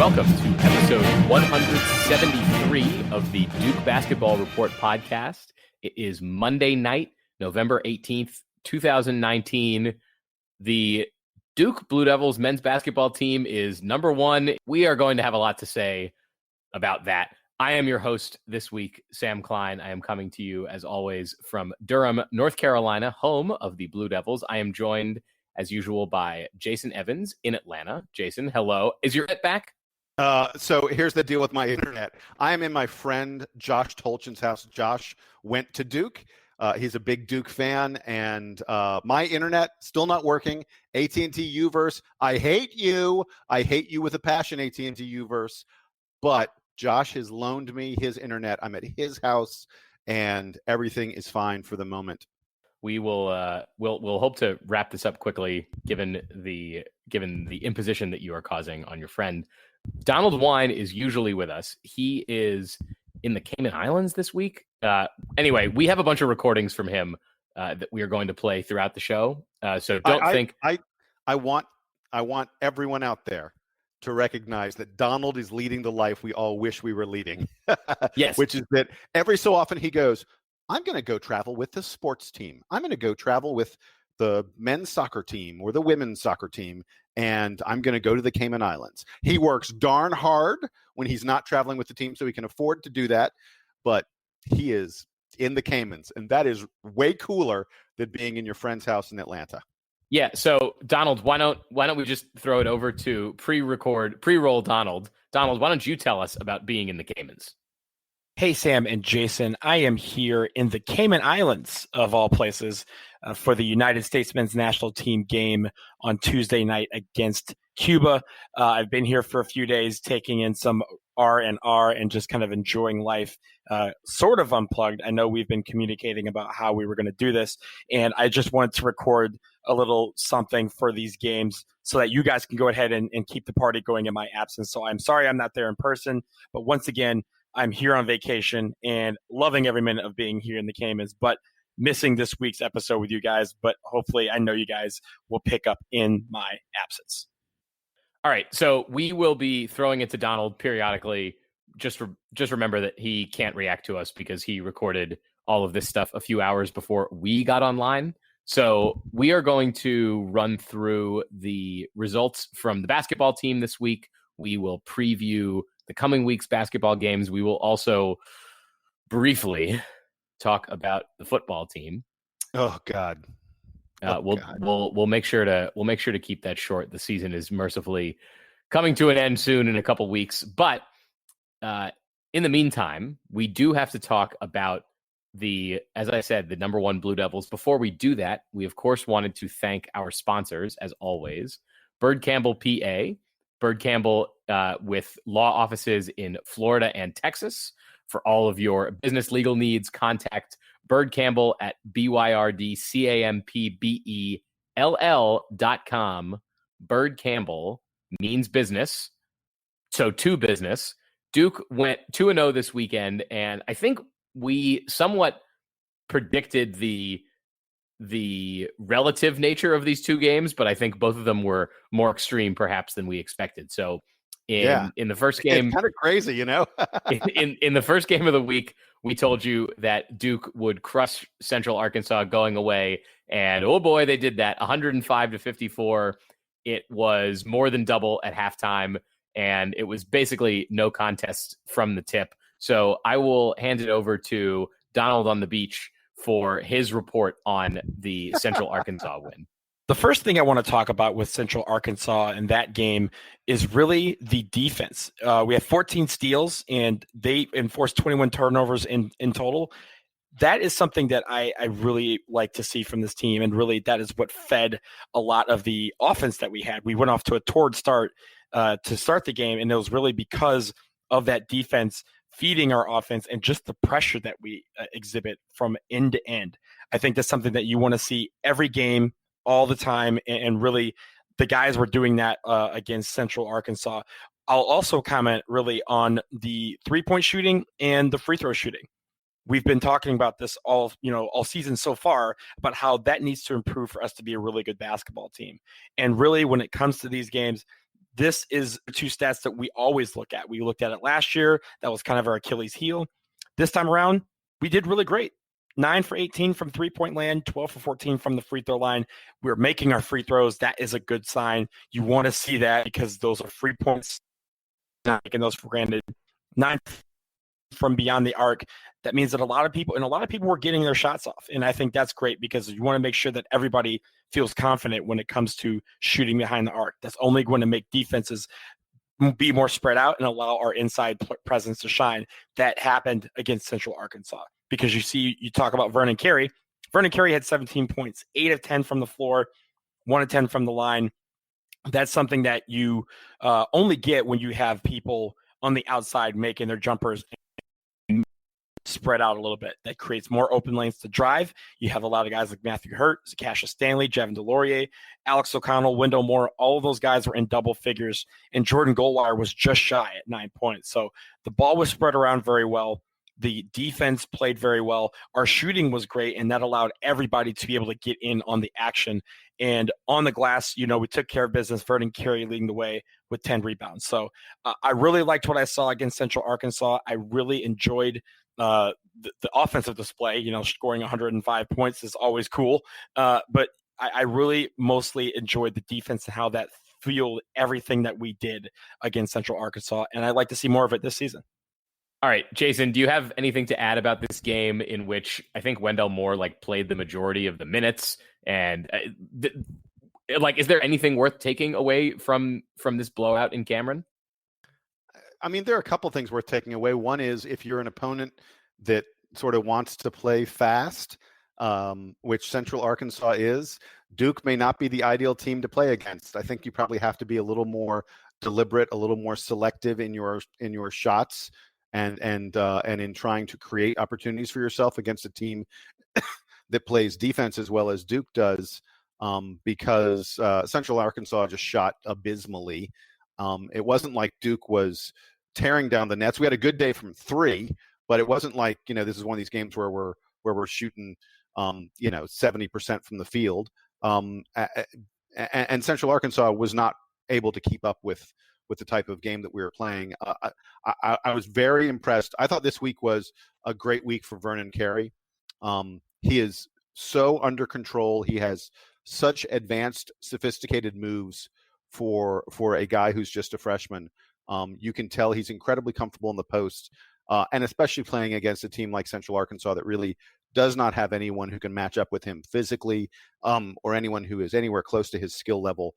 welcome to episode 173 of the Duke Basketball Report podcast. It is Monday night, November 18th, 2019. The Duke Blue Devils men's basketball team is number one. We are going to have a lot to say about that. I am your host this week, Sam Klein. I am coming to you, as always, from Durham, North Carolina, home of the Blue Devils. I am joined, as usual, by Jason Evans in Atlanta. Jason, hello. Is your internet back? So here's the deal with my internet. I am in my friend Josh Tolchin's house. Josh went to Duke. He's a big Duke fan, and my internet still not working. AT&T Uverse, I hate you. I hate you with a passion, AT&T Uverse. But Josh has loaned me his internet. I'm at his house, and everything is fine for the moment. We will we'll hope to wrap this up quickly, given the imposition that you are causing on your friend. Donald Wine is usually with us. He is in the Cayman Islands this week. Anyway, we have a bunch of recordings from him that we are going to play throughout the show. So I want everyone out there to recognize that Donald is leading the life we all wish we were leading. Yes. Which is that every so often he goes, I'm going to go travel with the sports team. I'm going to go travel with the men's soccer team or the women's soccer team, and I'm going to go to the Cayman Islands. He works darn hard when he's not traveling with the team, so he can afford to do that, but he is in the Caymans, and that is way cooler than being in your friend's house in Atlanta. Yeah, so Donald, why don't we just throw it over to pre-roll Donald. Donald, why don't you tell us about being in the Caymans? Hey, Sam and Jason, I am here in the Cayman Islands, of all places, for the United States men's national team game on Tuesday night against Cuba. I've been here for a few days, taking in some R&R and just kind of enjoying life, sort of unplugged. I know we've been communicating about how we were going to do this, and I just wanted to record a little something for these games so that you guys can go ahead and keep the party going in my absence. So I'm sorry I'm not there in person, but once again, I'm here on vacation and loving every minute of being here in the Caymans, but missing this week's episode with you guys. But hopefully I know you guys will pick up in my absence. All right, so we will be throwing it to Donald periodically. Just remember that he can't react to us because he recorded all of this stuff a few hours before we got online. So we are going to run through the results from the basketball team this week. We will preview the coming week's basketball games. We will also briefly talk about the football team. Oh God. We'll make sure to keep that short. The season is mercifully coming to an end soon in a couple weeks. But in the meantime, we do have to talk about as I said, the number one Blue Devils. Before we do that, we of course wanted to thank our sponsors, as always. Bird Campbell, PA. Bird Campbell with law offices in Florida and Texas. For all of your business legal needs, contact Bird Campbell at byrdcampbell.com. Bird Campbell means business. So to business. Duke went 2-0 this weekend, and I think we somewhat predicted the relative nature of these two games, but I think both of them were more extreme perhaps than we expected. So in the first game, it's kind of crazy, you know, in the first game of the week, we told you that Duke would crush Central Arkansas going away. And oh boy, they did that. 105-54. It was more than double at halftime, and it was basically no contest from the tip. So I will hand it over to Donald on the beach for his report on the Central Arkansas win. The first thing I want to talk about with Central Arkansas in that game is really the defense. We had 14 steals, and they enforced 21 turnovers in total. That is something that I really like to see from this team, and really that is what fed a lot of the offense that we had. We went off to a torrid start to start the game, and it was really because of that defense feeding our offense and just the pressure that we exhibit from end to end. I think that's something that you want to see every game, all the time, and really the guys were doing that against Central Arkansas. I'll also comment really on the three-point shooting and the free throw shooting. We've been talking about this all season so far about how that needs to improve for us to be a really good basketball team. And really, when it comes to these games, this is the two stats that we always look at. We looked at it last year. That was kind of our Achilles heel. This time around, we did really great. 9 for 18 from three-point land, 12 for 14 from the free throw line. We're making our free throws. That is a good sign. You want to see that because those are free points, not taking those for granted. 9 from beyond the arc. That means that a lot of people were getting their shots off. And I think that's great because you want to make sure that everybody feels confident when it comes to shooting behind the arc. That's only going to make defenses be more spread out and allow our inside presence to shine. That happened against Central Arkansas because you talk about Vernon Carey. Vernon Carey had 17 points, 8 of 10 from the floor, 1 of 10 from the line. That's something that you only get when you have people on the outside making their jumpers spread out a little bit. That creates more open lanes to drive. You have a lot of guys like Matthew Hurt, Zacassius Stanley, Jevin DeLaurier, Alex O'Connell, Wendell Moore. All of those guys were in double figures, and Jordan Goldwire was just shy at 9 points. So the ball was spread around very well. The defense played very well. Our shooting was great, and that allowed everybody to be able to get in on the action. And on the glass, we took care of business. Vernon Carey leading the way with 10 rebounds. So I really liked what I saw against Central Arkansas. I really enjoyed the offensive display. Scoring 105 points is always cool. But I really mostly enjoyed the defense and how that fueled everything that we did against Central Arkansas. And I'd like to see more of it this season. All right, Jason, do you have anything to add about this game in which I think Wendell Moore played the majority of the minutes? And is there anything worth taking away from this blowout in Cameron? I mean, there are a couple things worth taking away. One is if you're an opponent that sort of wants to play fast, which Central Arkansas is, Duke may not be the ideal team to play against. I think you probably have to be a little more deliberate, a little more selective in your shots. And in trying to create opportunities for yourself against a team that plays defense as well as Duke does, because Central Arkansas just shot abysmally. It wasn't like Duke was tearing down the nets. We had a good day from 3, but it wasn't like this is one of these games where we're shooting 70% from the field. And Central Arkansas was not able to keep up with the type of game that we were playing. I was very impressed. I thought this week was a great week for Vernon Carey. He is so under control. He has such advanced, sophisticated moves for a guy who's just a freshman. You can tell he's incredibly comfortable in the post, and especially playing against a team like Central Arkansas that really does not have anyone who can match up with him physically, or anyone who is anywhere close to his skill level.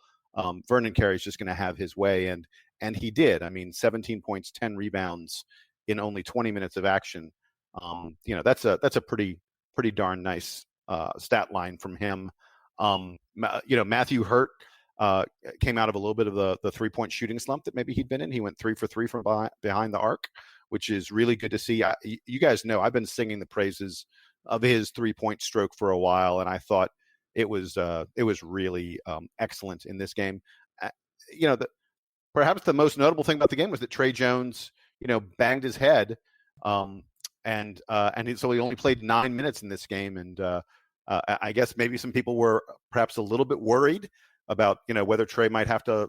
Vernon Carey is just going to have his way, and he did. I mean, 17 points, 10 rebounds in only 20 minutes of action. That's a pretty darn nice stat line from him. Matthew Hurt came out of a little bit of the 3-point shooting slump that maybe he'd been in. He went 3 for 3 from behind the arc, which is really good to see. You guys know I've been singing the praises of his 3-point stroke for a while, and I thought it was really excellent in this game. Perhaps the most notable thing about the game was that Trey Jones, banged his head, and so he only played 9 minutes in this game. And I guess maybe some people were perhaps a little bit worried about whether Trey might have to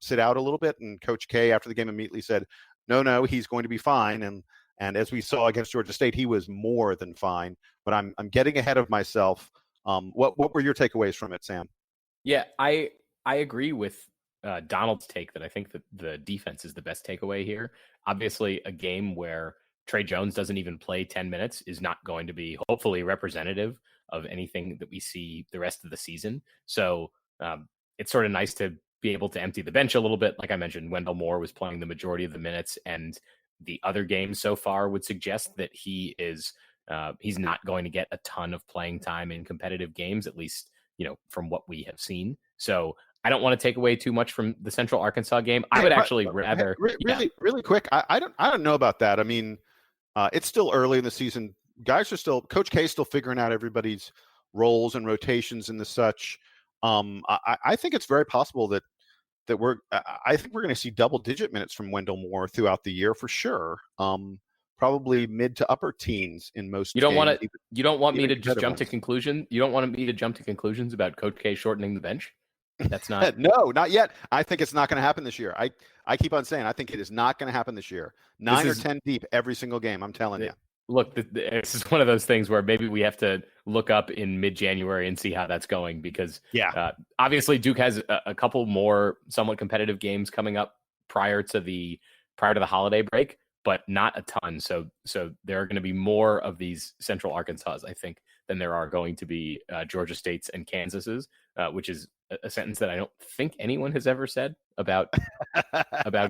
sit out a little bit. And Coach K after the game immediately said, no, he's going to be fine. And as we saw against Georgia State, he was more than fine. But I'm getting ahead of myself. What were your takeaways from it, Sam? Yeah, I agree with Donald's take that I think that the defense is the best takeaway here. Obviously, a game where Trey Jones doesn't even play 10 minutes is not going to be hopefully representative of anything that we see the rest of the season. So it's sort of nice to be able to empty the bench a little bit. Like I mentioned, Wendell Moore was playing the majority of the minutes, and the other games so far would suggest that he is he's not going to get a ton of playing time in competitive games, at least, from what we have seen. So I don't want to take away too much from the Central Arkansas game. I would actually rather really quick. I don't know about that. I mean, it's still early in the season. Coach K is still figuring out everybody's roles and rotations and the such. I think it's very possible that I think we're going to see double-digit minutes from Wendell Moore throughout the year for sure. Probably mid to upper teens in most. You don't want me to just jump to conclusion. You don't want me to jump to conclusions about Coach K shortening the bench. That's not. No, not yet. I think it's not going to happen this year. I keep on saying I think it is not going to happen this year. 9 or 10 deep every single game. I'm telling you. Look, this is one of those things where maybe we have to look up in mid-January and see how that's going because obviously Duke has a couple more somewhat competitive games coming up prior to the holiday break, but not a ton. So there are going to be more of these Central Arkansas, I think, than there are going to be Georgia States and Kansas's, which is a sentence that I don't think anyone has ever said about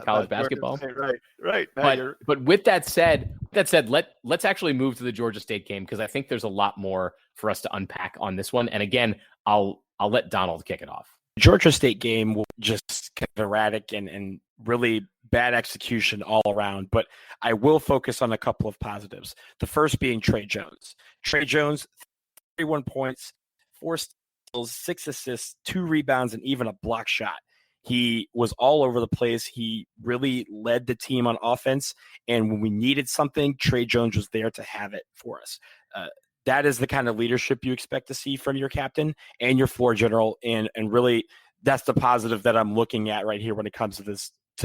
college basketball. Right. But with that said, let's actually move to the Georgia State game because I think there's a lot more for us to unpack on this one. And again, I'll let Donald kick it off. Georgia State game was just kind of erratic and really bad execution all around, but I will focus on a couple of positives. The first being Trey Jones. Trey Jones, 31 points, 4 steals, 6 assists, 2 rebounds, and even a block shot. He was all over the place. He really led the team on offense, and when we needed something, Trey Jones was there to have it for us. That is the kind of leadership you expect to see from your captain and your floor general, and really that's the positive that I'm looking at right here when it comes to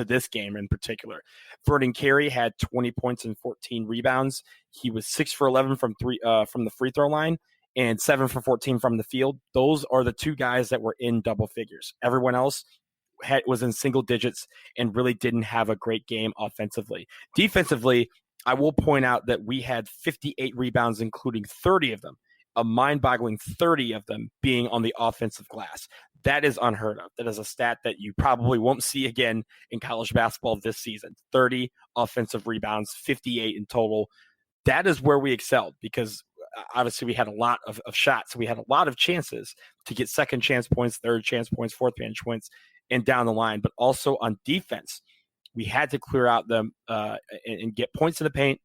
this game in particular. Vernon Carey had 20 points and 14 rebounds. He was 6 for 11 from the free throw line and 7 for 14 from the field. Those are the 2 guys that were in double figures. Everyone else was in single digits and really didn't have a great game offensively. Defensively, I will point out that we had 58 rebounds, including 30 of them, a mind-boggling 30 of them being on the offensive glass. That is unheard of. That is a stat that you probably won't see again in college basketball this season. 30 offensive rebounds, 58 in total. That is where we excelled because obviously we had a lot of shots. We had a lot of chances to get second chance points, third chance points, fourth chance points, and down the line. But also on defense, we had to clear out them and get points in the paint.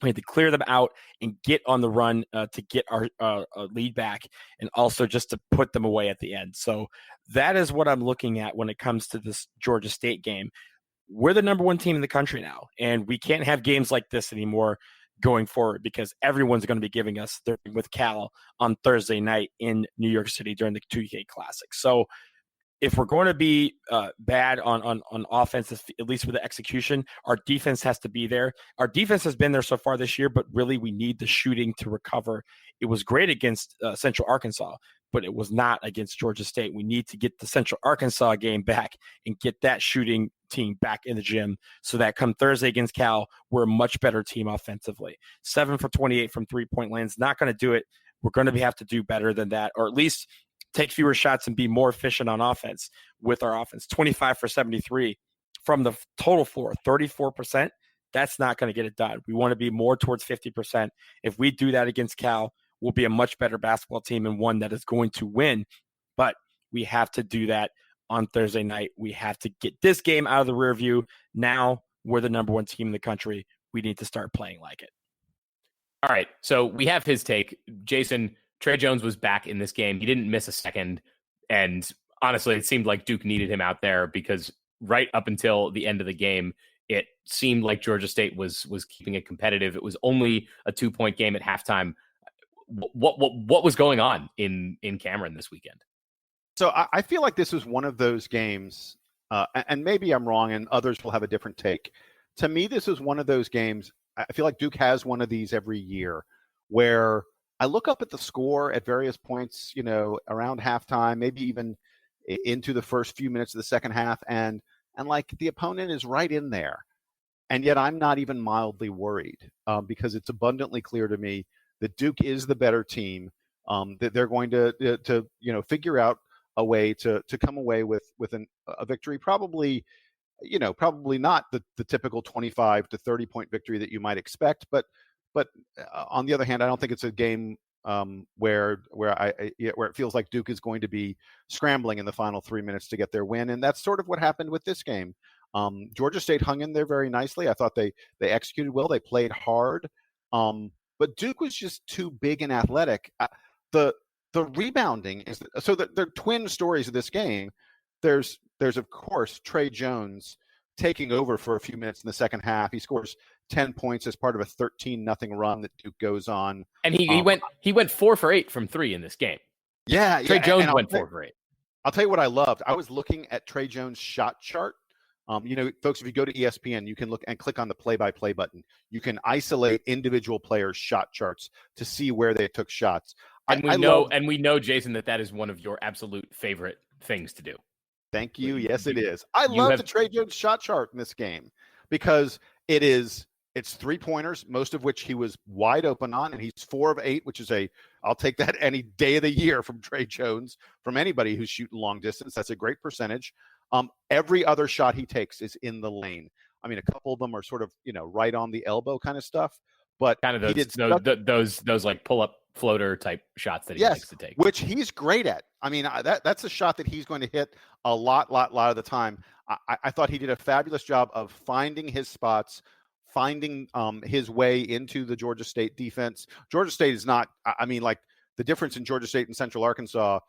We had to clear them out and get on the run to get our lead back and also just to put them away at the end. So that is what I'm looking at when it comes to this Georgia State game. We're the number 1 team in the country now, and we can't have games like this anymore going forward because everyone's going to be giving us their with Cal on Thursday night in New York City during the 2K Classic. So if we're going to be bad on offense, at least with the execution, our defense has to be there. Our defense has been there so far this year, but really we need the shooting to recover. It was great against Central Arkansas, but it was not against Georgia State. We need to get the Central Arkansas game back and get that shooting team back in the gym so that come Thursday against Cal, we're a much better team offensively. 7 for 28 from three-point land is not going to do it. We're going to have to do better than that, or at least take fewer shots and be more efficient on offense with our offense. 25 for 73 from the total floor, 34%. That's not going to get it done. We want to be more towards 50%. If we do that against Cal, we'll be a much better basketball team and one that is going to win. But we have to do that on Thursday night. We have to get this game out of the rear view. Now we're the number 1 team in the country. We need to start playing like it. All right. So we have his take. Jason, Trey Jones was back in this game. He didn't miss a second. And honestly, it seemed like Duke needed him out there because right up until the end of the game, it seemed like Georgia State was keeping it competitive. It was only a 2-point game at halftime. What was going on in Cameron this weekend? So I feel like this was one of those games, and maybe I'm wrong and others will have a different take. To me, this is one of those games. I feel like Duke has one of these every year where I look up at the score at various points, around halftime, maybe even into the first few minutes of the second half, and like the opponent is right in there. And yet I'm not even mildly worried because it's abundantly clear to me that Duke is the better team, that they're going to figure out a way to come away with a victory, probably not the typical 25 to 30 point victory that you might expect, but on the other hand, I don't think it's a game where it feels like Duke is going to be scrambling in the final 3 minutes to get their win, and that's sort of what happened with this game. Georgia State hung in there very nicely. I thought they executed well. They played hard, but Duke was just too big and athletic. The rebounding is so that they're twin stories of this game. There's of course Trey Jones taking over for a few minutes in the second half. He scores 10 points as part of a 13-0 run that Duke goes on. And he went 4 for 8 from 3 in this game. Yeah. Trey Jones went 4 for 8. I'll tell you what I loved. I was looking at Trey Jones' shot chart. Folks, if you go to ESPN, you can look and click on the play-by-play button. You can isolate individual players' shot charts to see where they took shots. And we know, Jason, that is one of your absolute favorite things to do. Thank you. Yes, it is. I love the Trey Jones shot chart in this game because it's 3-pointers, most of which he was wide open on, and he's 4 of 8, which is I'll take that any day of the year from Trey Jones, from anybody who's shooting long distance. That's a great percentage. Every other shot he takes is in the lane. I mean, a couple of them are sort of, right on the elbow kind of stuff, but kind of those like pull up floater type shots that he likes to take, which he's great at. I mean, that's a shot that he's going to hit a lot of the time. I thought he did a fabulous job of finding his spots, finding his way into the Georgia State defense. Georgia State is not, the difference in Georgia State and Central Arkansas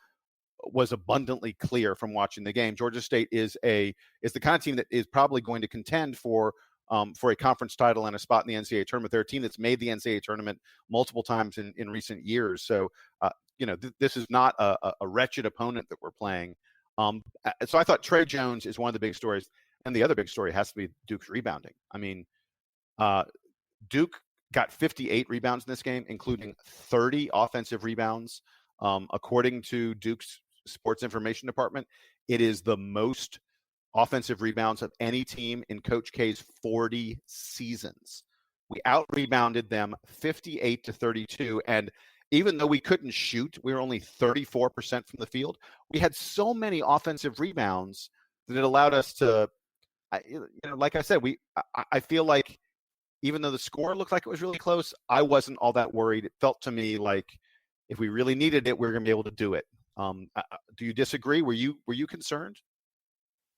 was abundantly clear from watching the game. Georgia State is the kind of team that is probably going to contend for a conference title and a spot in the NCAA tournament. They're a team that's made the NCAA tournament multiple times in recent years. So, this is not a wretched opponent that we're playing. So I thought Trey Jones is one of the big stories. And the other big story has to be Duke's rebounding. I mean, Duke got 58 rebounds in this game, including 30 offensive rebounds. According to Duke's sports information department, it is the most offensive rebounds of any team in Coach K's 40 seasons. We out-rebounded them 58-32, and even though we couldn't shoot, we were only 34% from the field, we had so many offensive rebounds that it allowed us to, like I said, I feel like even though the score looked like it was really close, I wasn't all that worried. It felt to me like if we really needed it, we were going to be able to do it. Do you disagree? Were you concerned?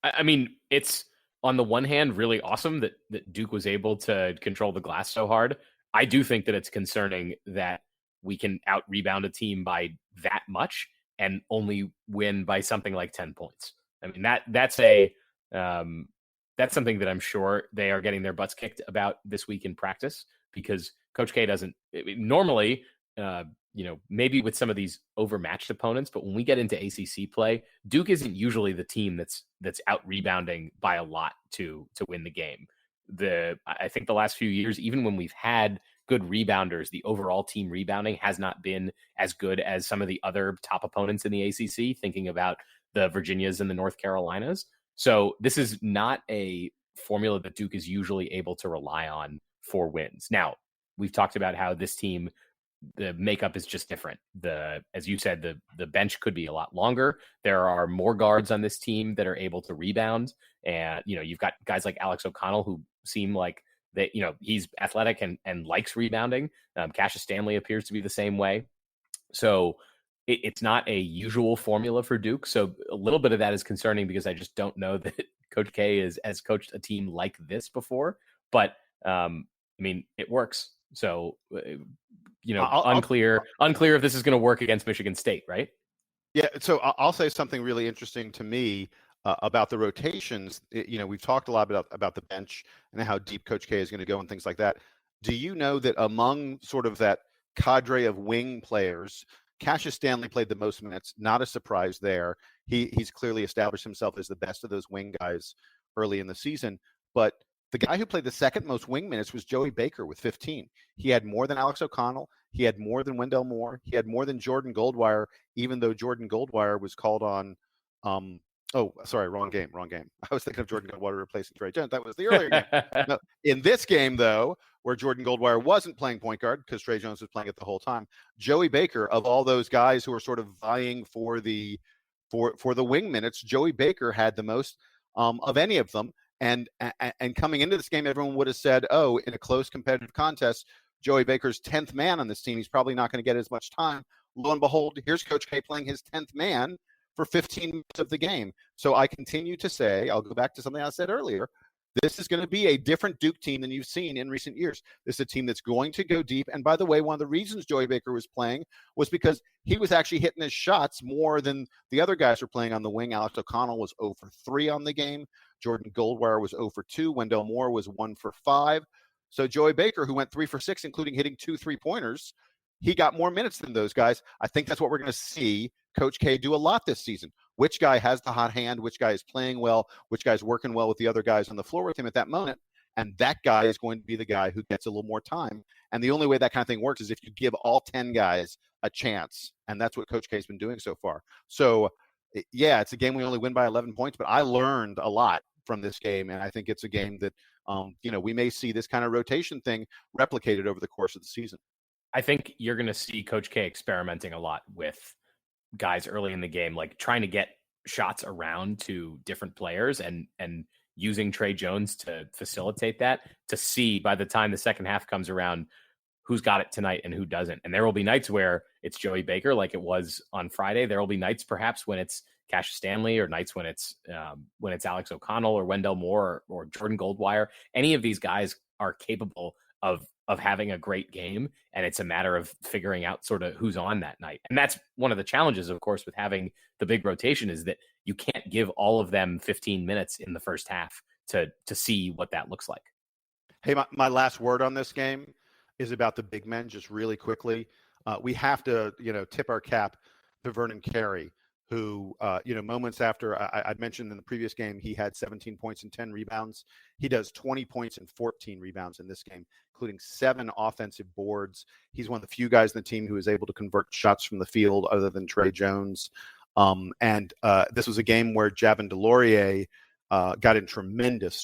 I mean, it's on the one hand really awesome that Duke was able to control the glass so hard. I do think that it's concerning that we can out rebound a team by that much and only win by something like 10 points. I mean, that's something that I'm sure they are getting their butts kicked about this week in practice, because Coach K doesn't normally, maybe with some of these overmatched opponents, but when we get into ACC play, Duke isn't usually the team that's out rebounding by a lot to win the game. I think the last few years, even when we've had good rebounders, the overall team rebounding has not been as good as some of the other top opponents in the ACC, thinking about the Virginias and the North Carolinas. So this is not a formula that Duke is usually able to rely on for wins. Now, we've talked about how this team, the makeup is just different. As you said, the bench could be a lot longer. There are more guards on this team that are able to rebound. And, you've got guys like Alex O'Connell who seem like that, he's athletic and likes rebounding. Cassius Stanley appears to be the same way. So it's not a usual formula for Duke. So a little bit of that is concerning because I just don't know that Coach K has coached a team like this before. But, it works. So, unclear if this is going to work against Michigan State, right? Yeah. So I'll say something really interesting to me about the rotations. We've talked a lot about the bench and how deep Coach K is going to go and things like that. Do you know that among sort of that cadre of wing players, Cassius Stanley played the most minutes? Not a surprise there. He's clearly established himself as the best of those wing guys early in the season. But the guy who played the second most wing minutes was Joey Baker with 15. He had more than Alex O'Connell. He had more than Wendell Moore. He had more than Jordan Goldwire, even though Jordan Goldwire was called on. Wrong game. I was thinking of Jordan Goldwire replacing Trey Jones. That was the earlier game. No, in this game, though, where Jordan Goldwire wasn't playing point guard because Trey Jones was playing it the whole time, Joey Baker, of all those guys who are sort of vying for the wing minutes, Joey Baker had the most of any of them. And coming into this game, everyone would have said, oh, in a close competitive contest, Joey Baker's 10th man on this team, he's probably not going to get as much time. Lo and behold, here's Coach K playing his 10th man for 15 minutes of the game. So I continue to say, I'll go back to something I said earlier, this is going to be a different Duke team than you've seen in recent years. This is a team that's going to go deep. And by the way, one of the reasons Joey Baker was playing was because he was actually hitting his shots more than the other guys were playing on the wing. Alex O'Connell was 0 for 3 on the game. Jordan Goldwire was 0 for 2. Wendell Moore was 1 for 5. So Joey Baker, who went 3 for 6, including hitting 2 3-pointers, he got more minutes than those guys. I think that's what we're going to see Coach K do a lot this season. which guy has the hot hand, which guy is playing well, which guy's working well with the other guys on the floor with him at that moment. And that guy is going to be the guy who gets a little more time. And the only way that kind of thing works is if you give all 10 guys a chance. And that's what Coach K has been doing so far. So, yeah, it's a game we only win by 11 points, but I learned a lot from this game. And I think it's a game that, we may see this kind of rotation thing replicated over the course of the season. I think you're going to see Coach K experimenting a lot with guys early in the game, like trying to get shots around to different players and using Trey Jones to facilitate that, to see by the time the second half comes around who's got it tonight and who doesn't. And there will be nights where it's Joey Baker, like it was on Friday. There will be nights perhaps when it's Cassius Stanley, or nights when it's Alex O'Connell or Wendell Moore or Jordan Goldwire. Any of these guys are capable of having a great game, and it's a matter of figuring out sort of who's on that night. And that's one of the challenges, of course, with having the big rotation, is that you can't give all of them 15 minutes in the first half to see what that looks like. Hey, my last word on this game is about the big men, just really quickly. We have to, tip our cap to Vernon Carey, who, moments after I'd mentioned in the previous game, he had 17 points and 10 rebounds. He does 20 points and 14 rebounds in this game, including 7 offensive boards. He's one of the few guys in the team who is able to convert shots from the field other than Trey Jones. And this was a game where Javin DeLaurier got in tremendous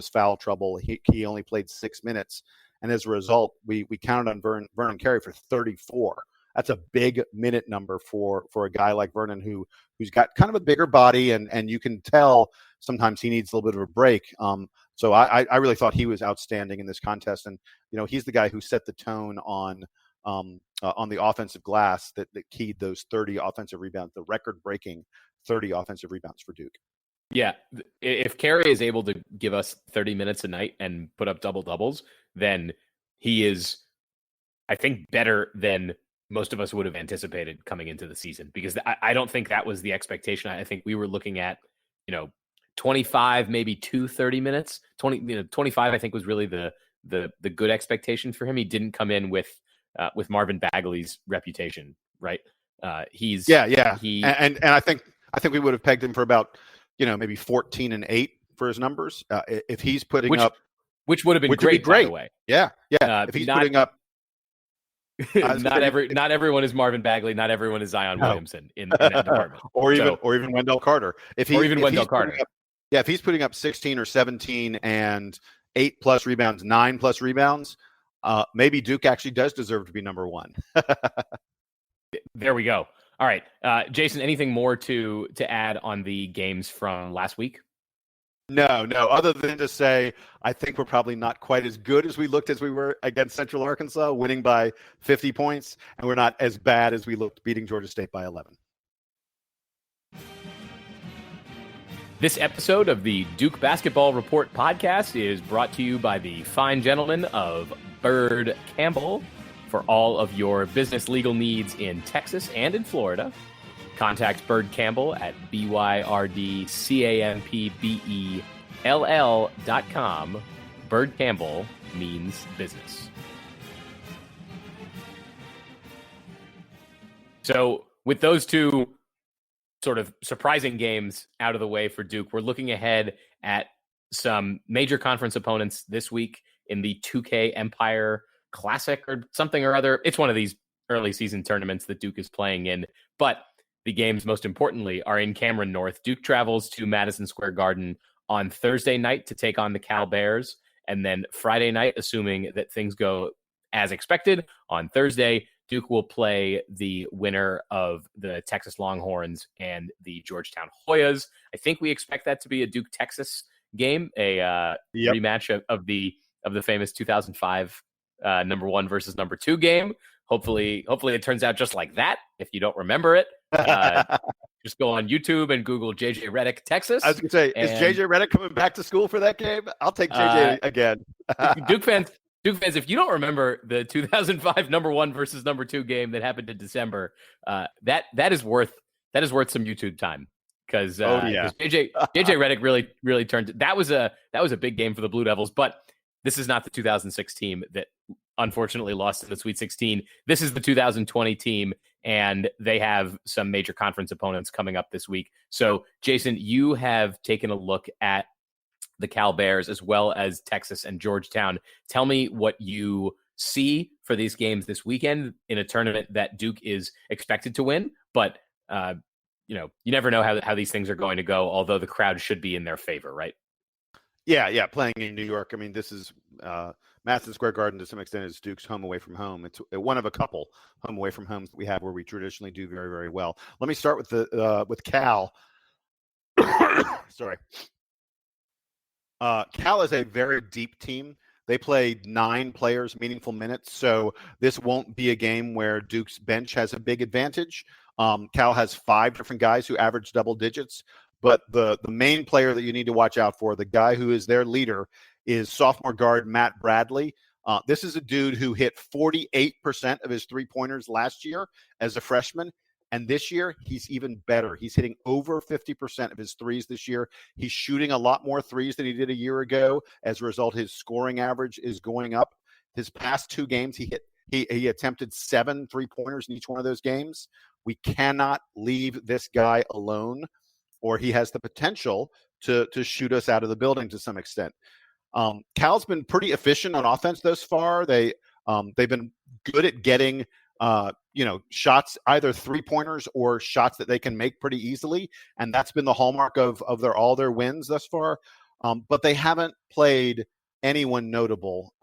foul trouble. He only played 6 minutes. And as a result, we counted on Vernon Carey for 34. That's a big minute number for a guy like Vernon who's got kind of a bigger body, and you can tell sometimes he needs a little bit of a break. So I really thought he was outstanding in this contest, and he's the guy who set the tone on the offensive glass that keyed those 30 offensive rebounds, the record-breaking 30 offensive rebounds for Duke. Yeah, if Carey is able to give us 30 minutes a night and put up double-doubles, then he is, I think, better than most of us would have anticipated coming into the season, because I don't think that was the expectation. I think we were looking at, 25, maybe 30 minutes. 25, I think, was really the good expectation for him. He didn't come in with Marvin Bagley's reputation, right? And I think we would have pegged him for about, maybe 14 and 8 for his numbers. If he's putting up, which would have been great, by the way. Yeah. If he's putting up. Not everyone is Marvin Bagley. Not everyone is Zion Williamson in that department, or even Wendell Carter. If he's putting up 16 or 17 and 8+ rebounds, 9+ rebounds, maybe Duke actually does deserve to be number one. There we go. All right, Jason. Anything more to add on the games from last week? No, other than to say, I think we're probably not quite as good as we were against Central Arkansas, winning by 50 points, and we're not as bad as we looked beating Georgia State by 11. This episode of the Duke Basketball Report podcast is brought to you by the fine gentlemen of Bird Campbell. For all of your business legal needs in Texas and in Florida, contact Bird Campbell at BYRDCAMPBELL.com. Bird Campbell means business. So with those two sort of surprising games out of the way for Duke, we're looking ahead at some major conference opponents this week in the 2K Empire Classic or something or other. It's one of these early season tournaments that Duke is playing in, but the games, most importantly, are in Cameron North. Duke travels to Madison Square Garden on Thursday night to take on the Cal Bears. And then Friday night, assuming that things go as expected, on Thursday, Duke will play the winner of the Texas Longhorns and the Georgetown Hoyas. I think we expect that to be a Duke-Texas game, a rematch of the famous 2005 number 1 versus number 2 game. Hopefully it turns out just like that. If you don't remember it, just go on YouTube and Google JJ Redick, Texas. I was going to say, is JJ Redick coming back to school for that game? I'll take JJ again. Duke fans, if you don't remember the 2005 number 1 versus number 2 game that happened in December, that is worth some YouTube time, because JJ Redick really turned. That was a big game for the Blue Devils, but this is not the 2006 team that unfortunately lost in the Sweet 16. This is the 2020 team, and they have some major conference opponents coming up this week. So, Jason, you have taken a look at the Cal Bears as well as Texas and Georgetown. Tell me what you see for these games this weekend in a tournament that Duke is expected to win, but you never know how these things are going to go, although the crowd should be in their favor, right? Yeah, playing in New York. I mean, this is Madison Square Garden to some extent is Duke's home away from home. It's one of a couple home away from homes that we have where we traditionally do very, very well. Let me start with Cal. Sorry. Cal is a very deep team. They played 9 players meaningful minutes, so this won't be a game where Duke's bench has a big advantage. Cal has 5 different guys who average double digits, but the main player that you need to watch out for, the guy who is their leader, is sophomore guard Matt Bradley. This is a dude who hit 48% of his three-pointers last year as a freshman. And this year, he's even better. He's hitting over 50% of his threes this year. He's shooting a lot more threes than he did a year ago. As a result, his scoring average is going up. His past 2 games, he attempted 7 three-pointers in each one of those games. We cannot leave this guy alone, or he has the potential to shoot us out of the building to some extent. Cal's been pretty efficient on offense thus far. They've been good at getting shots, either three-pointers or shots that they can make pretty easily. And that's been the hallmark of all their wins thus far. But they haven't played anyone notable.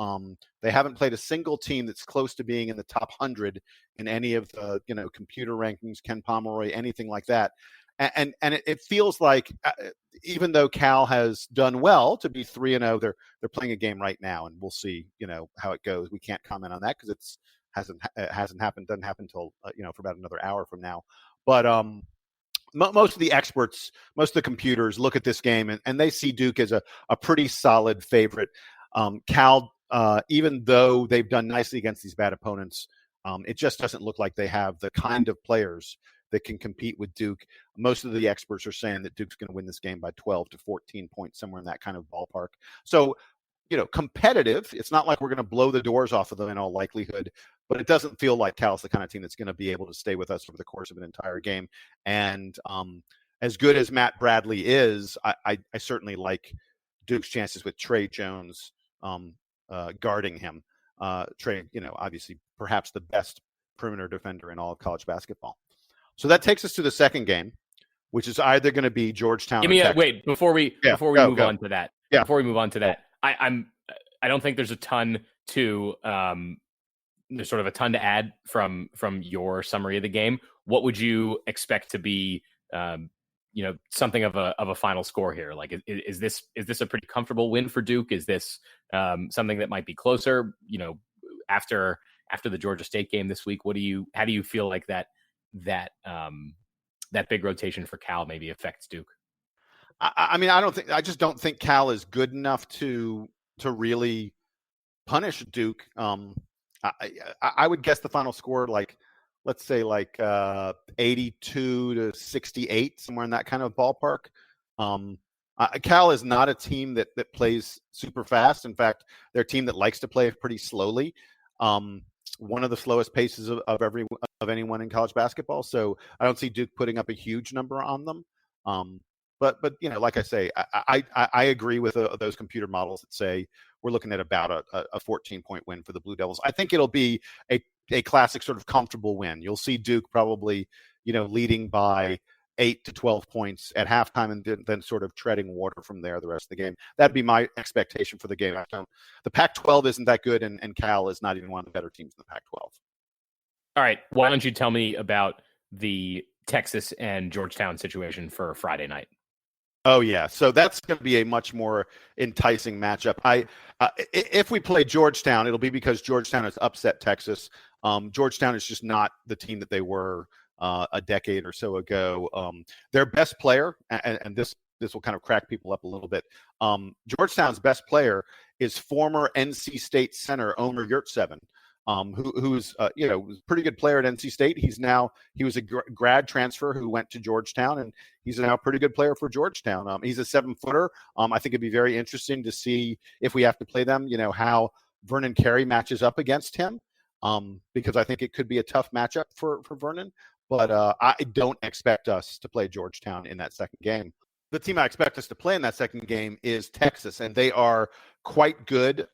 They haven't played a single team that's close to being in the top 100 in any of the, computer rankings, Ken Pomeroy, anything like that. And it feels like even though Cal has done well to be 3-0, they're playing a game right now, and we'll see, how it goes. We can't comment on that because it hasn't happened, doesn't happen until for about another hour from now. But most of the experts, most of the computers look at this game and they see Duke as a pretty solid favorite. Cal, even though they've done nicely against these bad opponents, it just doesn't look like they have the kind of players that can compete with Duke. Most of the experts are saying that Duke's going to win this game by 12 to 14 points, somewhere in that kind of ballpark. So, competitive. It's not like we're going to blow the doors off of them in all likelihood, but it doesn't feel like Cal's the kind of team that's going to be able to stay with us over the course of an entire game. And as good as Matt Bradley is, I certainly like Duke's chances with Trey Jones guarding him. Trey, obviously perhaps the best perimeter defender in all of college basketball. So that takes us to the second game, which is either going to be Georgetown. Give me wait before we move on to that. Yeah. Before we move on to that, I don't think there's a ton to there's sort of a ton to add from your summary of the game. What would you expect to be something of a final score here? Like, is this a pretty comfortable win for Duke? Is this something that might be closer? After the Georgia State game this week, how do you feel like that big rotation for Cal maybe affects Duke? I just don't think Cal is good enough to really punish Duke. I would guess the final score, let's say 82 to 68, somewhere in that kind of ballpark. Cal is not a team that plays super fast. In fact, they're a team that likes to play pretty slowly. One of the slowest paces of anyone in college basketball. So I don't see Duke putting up a huge number on them. But like I say, I agree with those computer models that say we're looking at about a 14-point win for the Blue Devils. I think it'll be a classic sort of comfortable win. You'll see Duke probably, leading by 8 to 12 points at halftime and then sort of treading water from there the rest of the game. That'd be my expectation for the game. The Pac-12 isn't that good, and Cal is not even one of the better teams in the Pac-12. All right. Why don't you tell me about the Texas and Georgetown situation for Friday night? Oh, yeah. So that's going to be a much more enticing matchup. If we play Georgetown, it'll be because Georgetown has upset Texas. Georgetown is just not the team that they were a decade or so ago. Their best player, and this will kind of crack people up a little bit. Georgetown's best player is former NC State center Omer Yurtseven, who's a pretty good player at NC State. He was a grad transfer who went to Georgetown, and he's now a pretty good player for Georgetown. He's a 7-footer. I think it'd be very interesting to see if we have to play them, how Vernon Carey matches up against him, because I think it could be a tough matchup for Vernon. But I don't expect us to play Georgetown in that second game. The team I expect us to play in that second game is Texas, and they are quite good.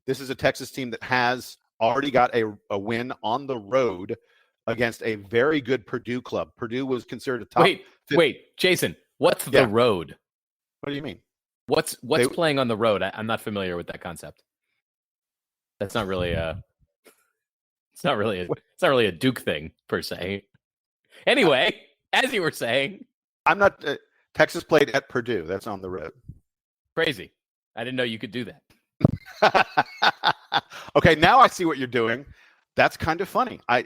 This is a Texas team that has already got a win on the road against a very good Purdue club. Purdue was considered a top. Wait, Jason, what's the road? What do you mean? What's playing on the road? I'm not familiar with that concept. That's not really it's not really a Duke thing per se. Anyway, as you were saying, I'm not. Texas played at Purdue. That's on the road. Crazy. I didn't know you could do that. Okay, now I see what you're doing. That's kind of funny. I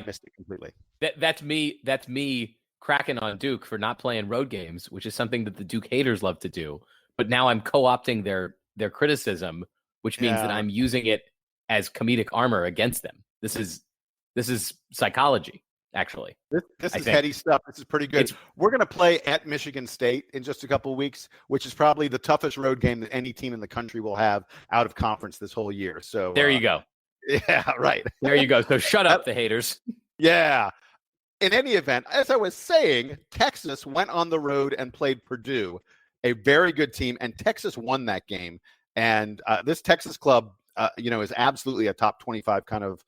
missed it completely. That's me cracking on Duke for not playing road games, which is something that the Duke haters love to do. But now I'm co-opting their criticism, which means that I'm using it as comedic armor against them. This is psychology, actually. This is heady stuff. This is pretty good. We're going to play at Michigan State in just a couple of weeks, which is probably the toughest road game that any team in the country will have out of conference this whole year. So there you go. Yeah, right. There you go. So shut up, the haters. Yeah. In any event, as I was saying, Texas went on the road and played Purdue, a very good team, and Texas won that game. And this Texas club, is absolutely a top 25 kind of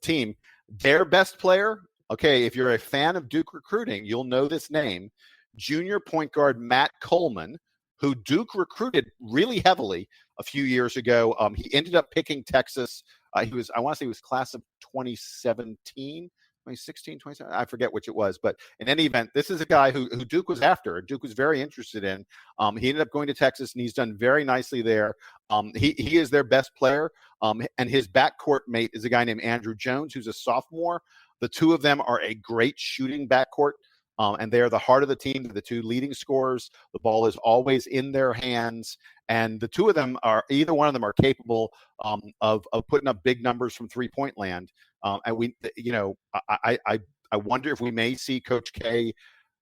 team. Their best player, okay, if you're a fan of Duke recruiting, you'll know this name, junior point guard Matt Coleman, who Duke recruited really heavily a few years ago. He ended up picking Texas. I want to say he was class of 2016, 2017. I forget which it was. But in any event, this is a guy who Duke was after. Duke was very interested in. He ended up going to Texas, and he's done very nicely there. He is their best player. And his backcourt mate is a guy named Andrew Jones, who's a sophomore. The two of them are a great shooting backcourt. And they are the heart of the team. They're the two leading scorers. The ball is always in their hands. And the two of them either one of them are capable of putting up big numbers from 3-point land. And I wonder if we may see Coach K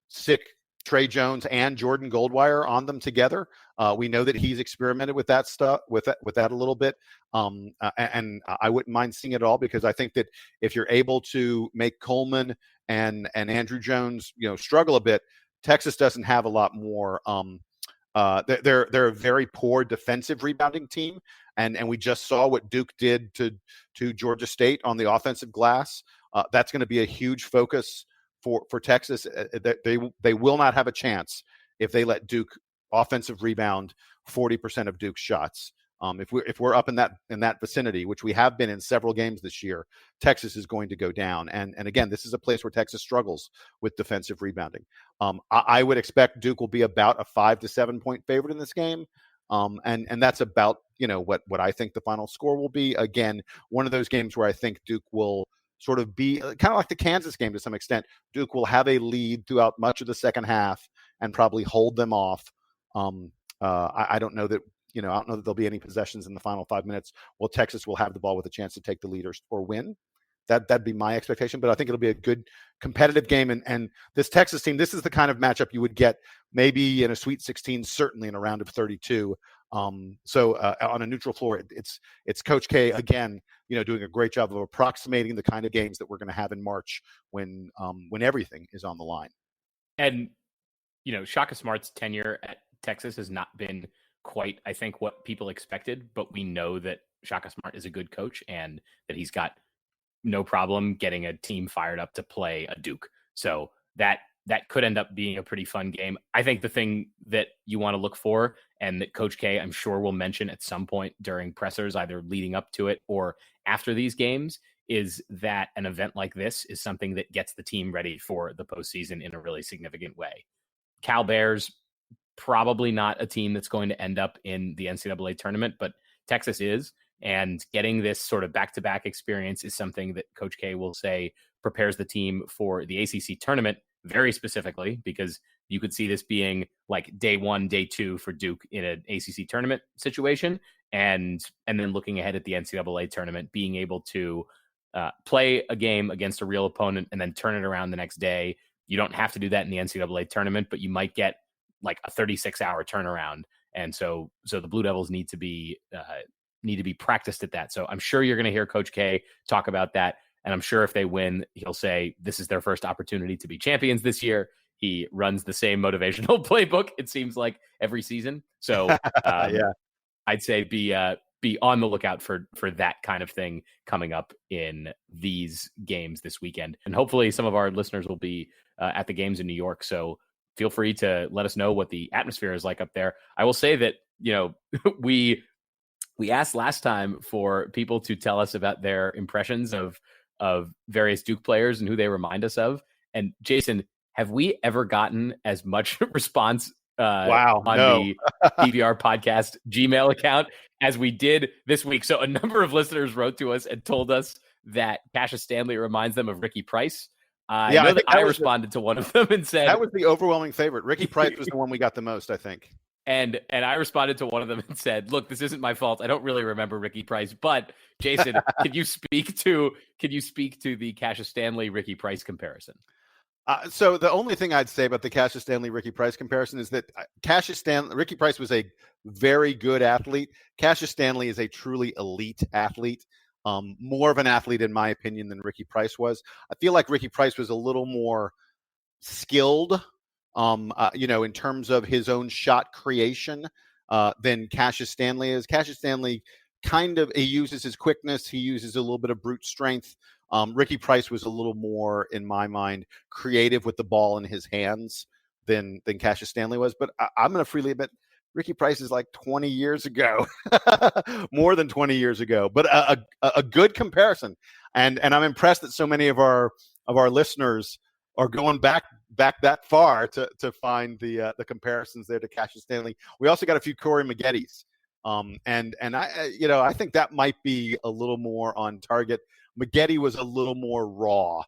sick Trey Jones and Jordan Goldwire on them together. We know that he's experimented with that stuff, with that a little bit. And I wouldn't mind seeing it all, because I think that if you're able to make Coleman and Andrew Jones, struggle a bit, Texas doesn't have a lot more. They're a very poor defensive rebounding team, and we just saw what Duke did to Georgia State on the offensive glass. That's going to be a huge focus for Texas. They will not have a chance if they let Duke offensive rebound 40% of Duke's shots. If we're up in that vicinity, which we have been in several games this year, Texas is going to go down. And again, this is a place where Texas struggles with defensive rebounding. I would expect Duke will be about a 5 to 7 point favorite in this game. And that's about, what I think the final score will be. Again, one of those games where I think Duke will sort of be kind of like the Kansas game to some extent. Duke will have a lead throughout much of the second half and probably hold them off. I don't know that, I don't know that there'll be any possessions in the final 5 minutes. Well, Texas will have the ball with a chance to take the lead or win. That'd be my expectation, but I think it'll be a good competitive game. And this Texas team, this is the kind of matchup you would get maybe in a Sweet 16, certainly in a round of 32. So on a neutral floor, it's Coach K again, doing a great job of approximating the kind of games that we're going to have in March when everything is on the line. And Shaka Smart's tenure at Texas has not been quite, I think, what people expected, but we know that Shaka Smart is a good coach and that he's got no problem getting a team fired up to play a Duke. So that could end up being a pretty fun game. I think the thing that you want to look for, and that Coach K, I'm sure, will mention at some point during pressers, either leading up to it or after these games, is that an event like this is something that gets the team ready for the postseason in a really significant way. Cal Bears, probably not a team that's going to end up in the NCAA tournament, but Texas is. And getting this sort of back-to-back experience is something that Coach K will say prepares the team for the ACC tournament very specifically, because you could see this being like day 1, day 2 for Duke in an ACC tournament situation. And then looking ahead at the NCAA tournament, being able to play a game against a real opponent and then turn it around the next day. You don't have to do that in the NCAA tournament, but you might get like a 36-hour turnaround. And so the Blue Devils need to be need to be practiced at that. So I'm sure you're going to hear Coach K talk about that. And I'm sure if they win, he'll say this is their first opportunity to be champions this year. He runs the same motivational playbook, it seems like, every season. So I'd say be on the lookout for that kind of thing coming up in these games this weekend. And hopefully some of our listeners will be at the games in New York. So feel free to let us know what the atmosphere is like up there. I will say that, we asked last time for people to tell us about their impressions of various Duke players and who they remind us of. And Jason, have we ever gotten as much response on the DBR Podcast Gmail account as we did this week? So a number of listeners wrote to us and told us that Cassius Stanley reminds them of Ricky Price. I know that I responded to one of them and said that was the overwhelming favorite. Ricky Price was the one we got the most, I think. And I responded to one of them and said, look, this isn't my fault. I don't really remember Ricky Price, but Jason, can you speak to the Cassius Stanley Ricky Price comparison? So the only thing I'd say about the Cassius Stanley Ricky Price comparison is that Ricky Price was a very good athlete. Cassius Stanley is a truly elite athlete. More of an athlete, in my opinion, than Ricky Price was. I feel like Ricky Price was a little more skilled, in terms of his own shot creation than Cassius Stanley is. Cassius Stanley he uses his quickness. He uses a little bit of brute strength. Ricky Price was a little more, in my mind, creative with the ball in his hands than Cassius Stanley was. But I'm going to freely admit, Ricky Price is like 20 years ago, more than 20 years ago, but a good comparison. And I'm impressed that so many of our listeners are going back that far to find the comparisons there to Cassius Stanley. We also got a few Corey Maggettys. And I think that might be a little more on target. Maggetti was a little more raw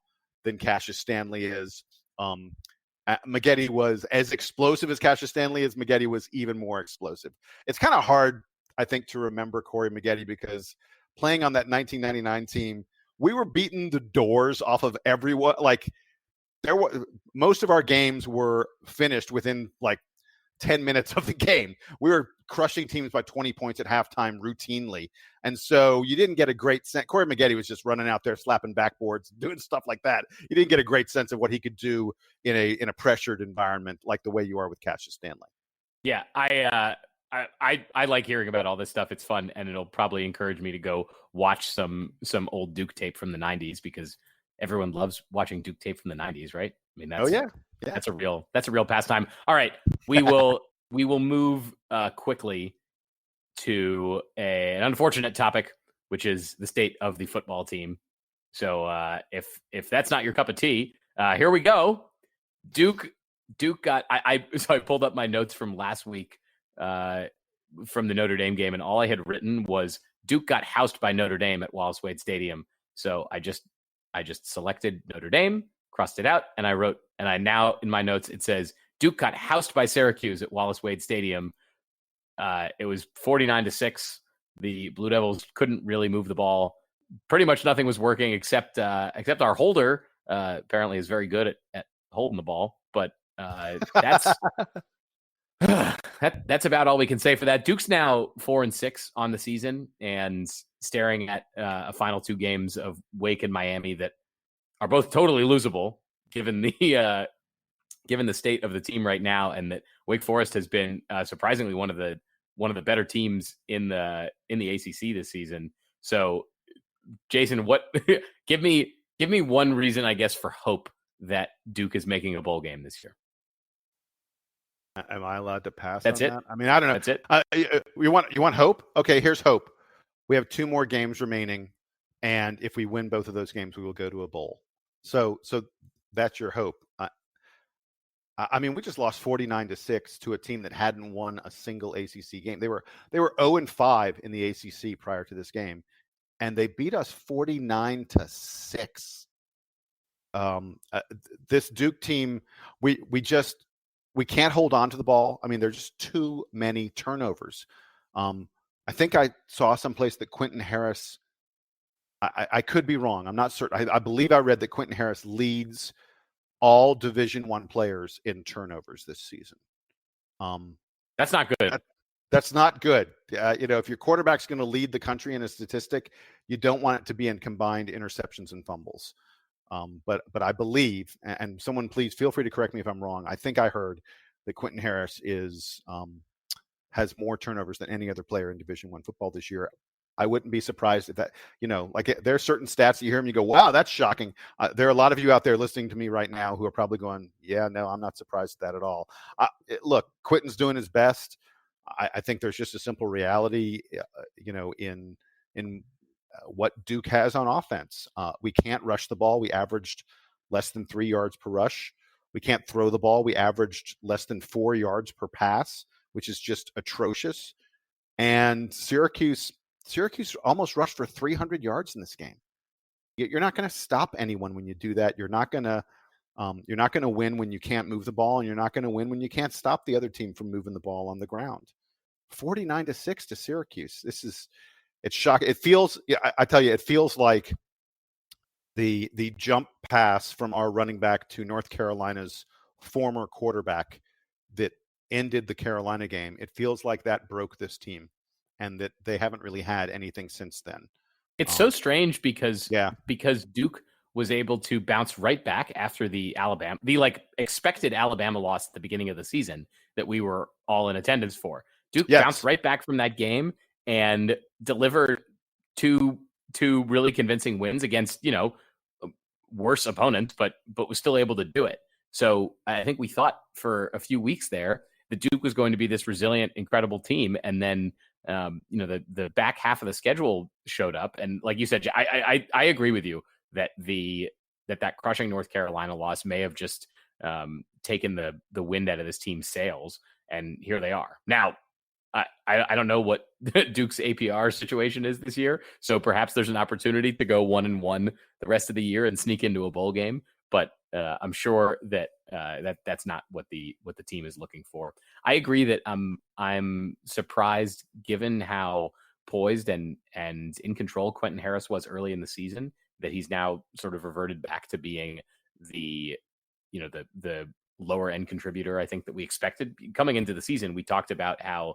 than Cassius Stanley is. Maggetti was as explosive as Cassius Stanley is. Maggetti was even more explosive. It's kind of hard, I think, to remember Corey Maggetti because playing on that 1999 team, we were beating the doors off of everyone. Like most of our games were finished within like 10 minutes of the game. We were crushing teams by 20 points at halftime routinely. And so you didn't get a great sense. Corey Maggetti was just running out there, slapping backboards, doing stuff like that. You didn't get a great sense of what he could do in a pressured environment like the way you are with Cassius Stanley. Yeah, I like hearing about all this stuff. It's fun, and it'll probably encourage me to go watch some old Duke tape from the 90s because everyone loves watching Duke tape from the 90s, right? I mean, that's a real pastime. All right, we will move quickly to an unfortunate topic, which is the state of the football team. So if that's not your cup of tea, here we go. Duke got so I pulled up my notes from last week from the Notre Dame game, and all I had written was Duke got housed by Notre Dame at Wallace Wade Stadium. So I just selected Notre Dame, crossed it out, and I wrote, and I now in my notes it says Duke got housed by Syracuse at Wallace Wade Stadium. It was 49-6. The Blue Devils couldn't really move the ball. Pretty much nothing was working except our holder apparently is very good at holding the ball. But that's that's about all we can say for that. Duke's now 4-6 on the season and staring at a final two games of Wake and Miami that are both totally losable given the state of the team right now, and that Wake Forest has been surprisingly one of the better teams in the ACC this season. So, Jason, what give me one reason, I guess, for hope that Duke is making a bowl game this year. Am I allowed to pass? That's on it. That? I mean, I don't know. That's it. You want hope? Okay, here's hope. We have 2 more games remaining, and if we win both of those games, we will go to a bowl. So that's your hope. I mean, we just lost 49-6 to a team that hadn't won a single ACC game. They were 0-5 in the ACC prior to this game, and they beat us 49-6. This Duke team, we can't hold on to the ball. I mean, there's just too many turnovers. I think I saw someplace that Quentin Harris. I could be wrong. I'm not certain. I believe I read that Quentin Harris leads all Division I players in turnovers this season. That's not good. That's not good. If your quarterback's going to lead the country in a statistic, you don't want it to be in combined interceptions and fumbles. But I believe, and someone please feel free to correct me if I'm wrong. I think I heard that Quentin Harris has more turnovers than any other player in Division I football this year. I wouldn't be surprised if that, there are certain stats that you hear them, you go, wow, that's shocking. There are a lot of you out there listening to me right now who are probably going, yeah, no, I'm not surprised at that at all. Look, Quentin's doing his best. I think there's just a simple reality, in what Duke has on offense. We can't rush the ball. We averaged less than 3 yards per rush. We can't throw the ball. We averaged less than 4 yards per pass, which is just atrocious. And Syracuse almost rushed for 300 yards in this game. You're not going to stop anyone when you do that. You're not going to win when you can't move the ball, and you're not going to win when you can't stop the other team from moving the ball on the ground. 49-6 to Syracuse. It's shocking. It feels, I tell you, it feels like the jump pass from our running back to North Carolina's former quarterback that ended the Carolina game. It feels like that broke this team, and that they haven't really had anything since then. It's so strange because Duke was able to bounce right back after the expected Alabama loss at the beginning of the season that we were all in attendance for. Duke bounced right back from that game and delivered two really convincing wins against, worse opponents, but was still able to do it. So I think we thought for a few weeks there that Duke was going to be this resilient, incredible team. And then, the back half of the schedule showed up. And like you said, I agree with you that that crushing North Carolina loss may have just taken the wind out of this team's sails. And here they are. Now, I don't know what Duke's APR situation is this year. So perhaps there's an opportunity to go 1-1 the rest of the year and sneak into a bowl game. But I'm sure that that's not what the team is looking for. I agree that I'm surprised, given how poised and in control Quentin Harris was early in the season, that he's now sort of reverted back to being the lower end contributor. I think that we expected coming into the season. We talked about how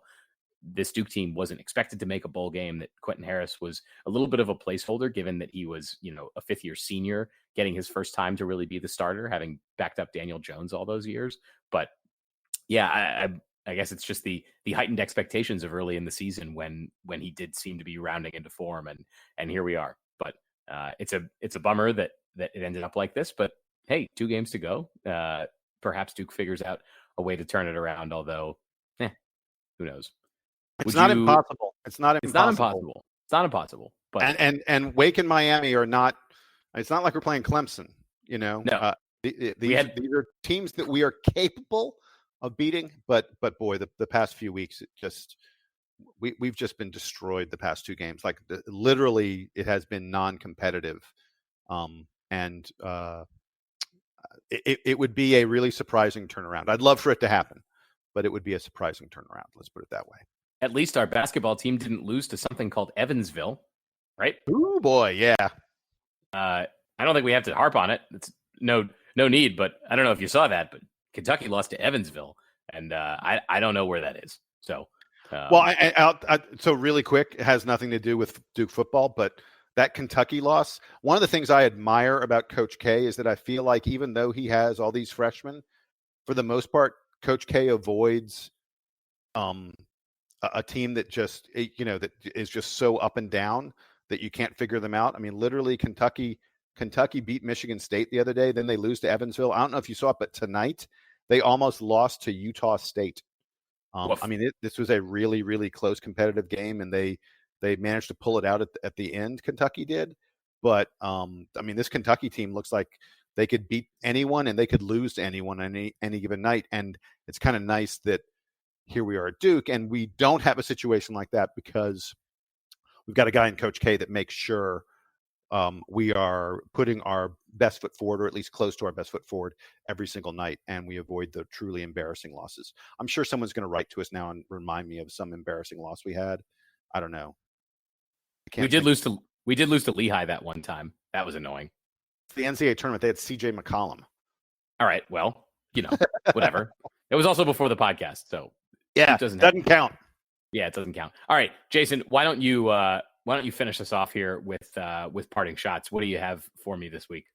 this Duke team wasn't expected to make a bowl game, that Quentin Harris was a little bit of a placeholder, given that he was, a fifth-year senior, getting his first time to really be the starter, having backed up Daniel Jones all those years. But yeah, I guess it's just the heightened expectations of early in the season when he did seem to be rounding into form, and here we are. But it's a bummer that it ended up like this. But hey, 2 games to go. Perhaps Duke figures out a way to turn it around. Although, who knows? It's not impossible. It's not impossible. It's not impossible. But and Wake and Miami are not. It's not like we're playing Clemson. No. These are teams that we are capable of beating. But boy, the past few weeks, we've just been destroyed the past 2 games. Like literally, it has been non-competitive. It would be a really surprising turnaround. I'd love for it to happen, but it would be a surprising turnaround. Let's put it that way. At least our basketball team didn't lose to something called Evansville, right? Ooh, boy, yeah. I don't think we have to harp on it. It's no need, but I don't know if you saw that, but Kentucky lost to Evansville, and I don't know where that is. So, so really quick, it has nothing to do with Duke football, but that Kentucky loss, one of the things I admire about Coach K is that I feel like even though he has all these freshmen, for the most part, Coach K avoids a team that that is just so up and down that you can't figure them out. I mean, literally Kentucky beat Michigan State the other day. Then they lose to Evansville. I don't know if you saw it, but tonight they almost lost to Utah State. I mean, this was a really, really close competitive game, and they managed to pull it out at the end. Kentucky did. But, I mean, this Kentucky team looks like they could beat anyone and they could lose to anyone any given night. And it's kind of nice that here we are at Duke, and we don't have a situation like that because we've got a guy in Coach K that makes sure we are putting our best foot forward, or at least close to our best foot forward every single night, and we avoid the truly embarrassing losses. I'm sure someone's going to write to us now and remind me of some embarrassing loss we had. I don't know. We did lose to Lehigh that one time. That was annoying. The NCAA tournament, they had CJ McCollum. All right, well, whatever. It was also before the podcast, so yeah, doesn't count. Yeah, it doesn't count. All right, Jason, why don't you finish us off here with parting shots? What do you have for me this week?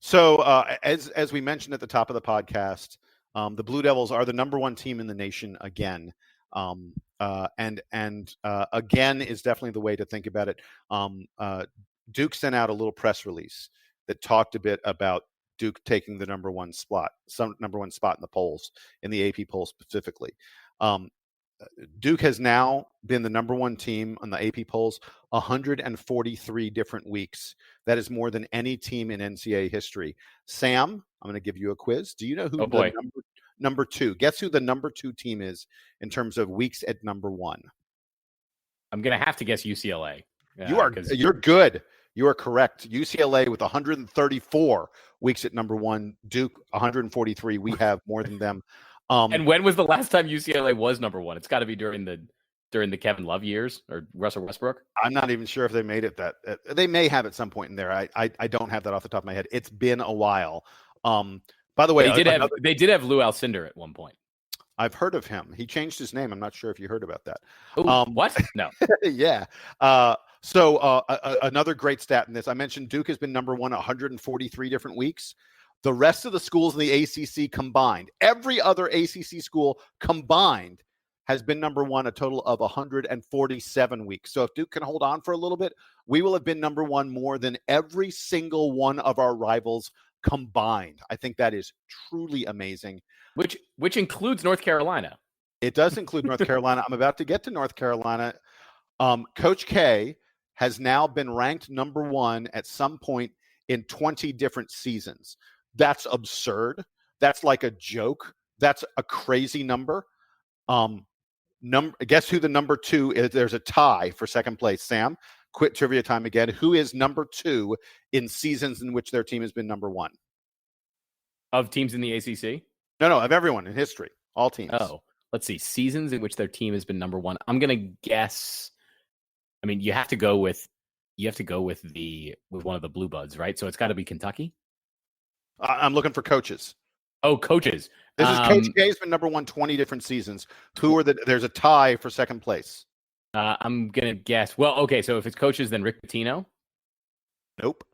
So as we mentioned at the top of the podcast, the Blue Devils are the number one team in the nation again. And again is definitely the way to think about it. Duke sent out a little press release that talked a bit about Duke taking the number one spot in the polls, in the AP poll specifically. Duke has now been the number one team on the AP polls 143 different weeks. That is more than any team in NCAA history. Sam, I'm going to give you a quiz. Do you know who number two? Guess who the number two team is in terms of weeks at number one? I'm going to have to guess UCLA. You're good. You are correct. UCLA with 134 weeks at number one. Duke 143. We have more than them. And when was the last time UCLA was number one? It's got to be during the Kevin Love years or Russell Westbrook. I'm not even sure if they made it they may have at some point in there. I don't have that off the top of my head. It's been a while. By the way, they did have Lou Alcindor at one point. I've heard of him. He changed his name. I'm not sure if you heard about that. Ooh, what? No. Yeah. So another great stat in this. I mentioned Duke has been number one 143 different weeks. The rest of the schools in the ACC combined, every other ACC school combined, has been number one a total of 147 weeks. So if Duke can hold on for a little bit, we will have been number one more than every single one of our rivals combined. I think that is truly amazing. Which includes North Carolina. It does include North Carolina. I'm about to get to North Carolina. Coach K has now been ranked number one at some point in 20 different seasons. That's absurd. That's like a joke. That's a crazy number. Guess who the number two is? There's a tie for second place. Sam, quit trivia time again. Who is number two in seasons in which their team has been number one? Of teams in the ACC? No, of everyone in history. All teams. Oh, let's see. Seasons in which their team has been number one. I'm going to guess. I mean, you have to go with one of the Blue Buds, right? So it's got to be Kentucky. I'm looking for coaches. Oh, coaches. This is Coach K's been number one 20 different seasons. There's a tie for second place. I'm going to guess. Well, okay. So if it's coaches, then Rick Pitino? Nope.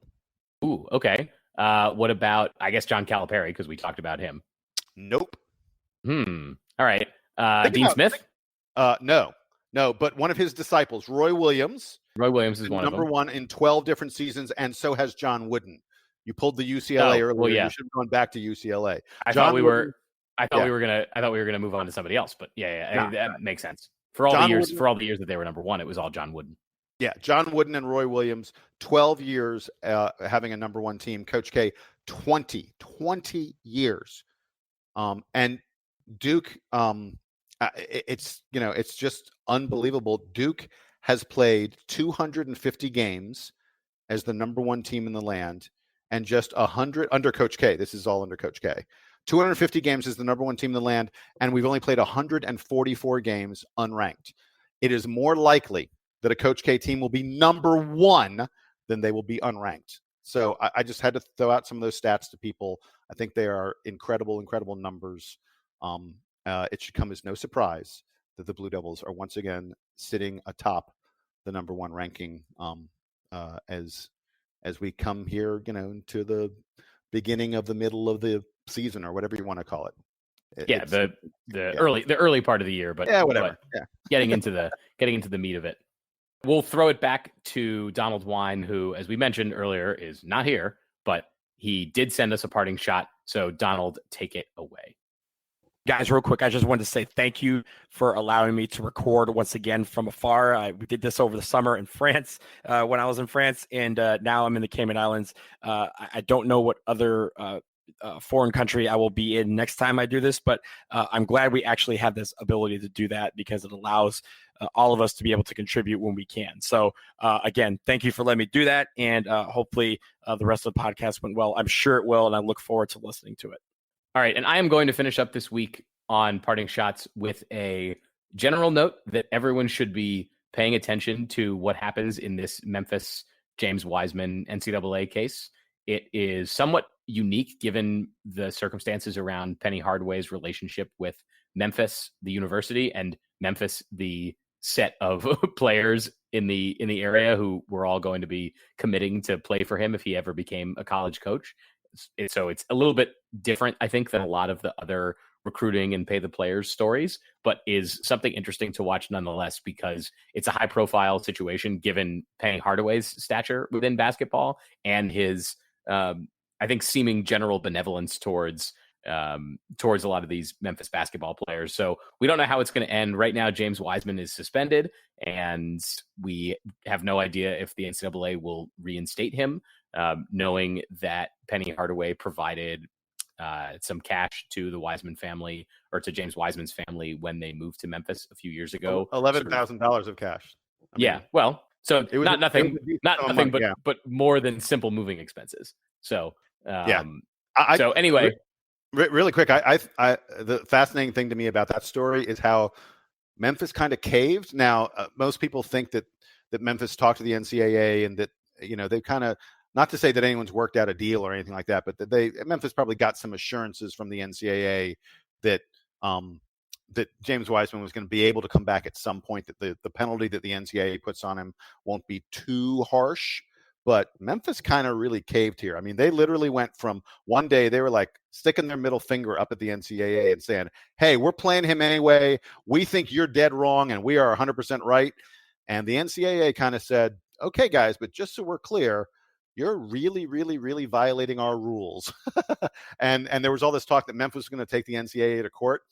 Ooh, okay. What about, I guess, John Calipari, because we talked about him? Nope. All right. Dean Smith? No, but one of his disciples, Roy Williams. Roy Williams is one of them. Number one in 12 different seasons, and so has John Wooden. You pulled the UCLA earlier. Well, yeah. You should have gone back to UCLA. I thought we were gonna move on to somebody else, but that makes sense. For all the years that they were number one, it was all John Wooden. Yeah, John Wooden and Roy Williams, 12 years having a number one team. Coach K, 20 years. And Duke, it's just unbelievable. Duke has played 250 games as the number one team in the land, and just 100 under Coach K. This is all under Coach K. 250 games as the number one team in the land, and we've only played 144 games unranked. It is more likely that a Coach K team will be number one than they will be unranked. So I just had to throw out some of those stats to people. I think they are incredible numbers. It should come as no surprise that the Blue Devils are once again sitting atop the number one ranking as we come here, to the beginning of the middle of the season or whatever you want to call it. The early part of the year, but whatever. Getting into the meat of it. We'll throw it back to Donald Wine, who, as we mentioned earlier, is not here, but he did send us a parting shot. So Donald, take it away. Guys, real quick, I just wanted to say thank you for allowing me to record once again from afar. We did this over the summer in France when I was in France, and now I'm in the Cayman Islands. I don't know what other foreign country I will be in next time I do this, but I'm glad we actually have this ability to do that because it allows all of us to be able to contribute when we can. So again, thank you for letting me do that, and hopefully the rest of the podcast went well. I'm sure it will, and I look forward to listening to it. All right, and I am going to finish up this week on Parting Shots with a general note that everyone should be paying attention to what happens in this Memphis James Wiseman NCAA case. It is somewhat unique given the circumstances around Penny Hardaway's relationship with Memphis, the university, and Memphis, the set of players in the area who were all going to be committing to play for him if he ever became a college coach. So it's a little bit different, I think, than a lot of the other recruiting and pay the players stories, but is something interesting to watch nonetheless, because it's a high profile situation given Penny Hardaway's stature within basketball and his, I think, seeming general benevolence towards a lot of these Memphis basketball players. So we don't know how it's going to end. Right now, James Wiseman is suspended, and we have no idea if the NCAA will reinstate him, knowing that Penny Hardaway provided some cash to the Wiseman family, or to James Wiseman's family, when they moved to Memphis a few years ago. $11,000 of cash. Well, so it was nothing, money, but more than simple moving expenses. So, so anyway, really quick, the fascinating thing to me about that story is how Memphis kind of caved. Now, most people think that Memphis talked to the NCAA and that, they kind of, not to say that anyone's worked out a deal or anything like that, but that Memphis probably got some assurances from the NCAA that that James Wiseman was going to be able to come back at some point, that the penalty that the NCAA puts on him won't be too harsh. But Memphis kind of really caved here. I mean, they literally went from one day, they were like sticking their middle finger up at the NCAA and saying, hey, we're playing him anyway. We think you're dead wrong and we are 100% right. And the NCAA kind of said, okay, guys, but just so we're clear, you're really, really, really violating our rules. and there was all this talk that Memphis was going to take the NCAA to court.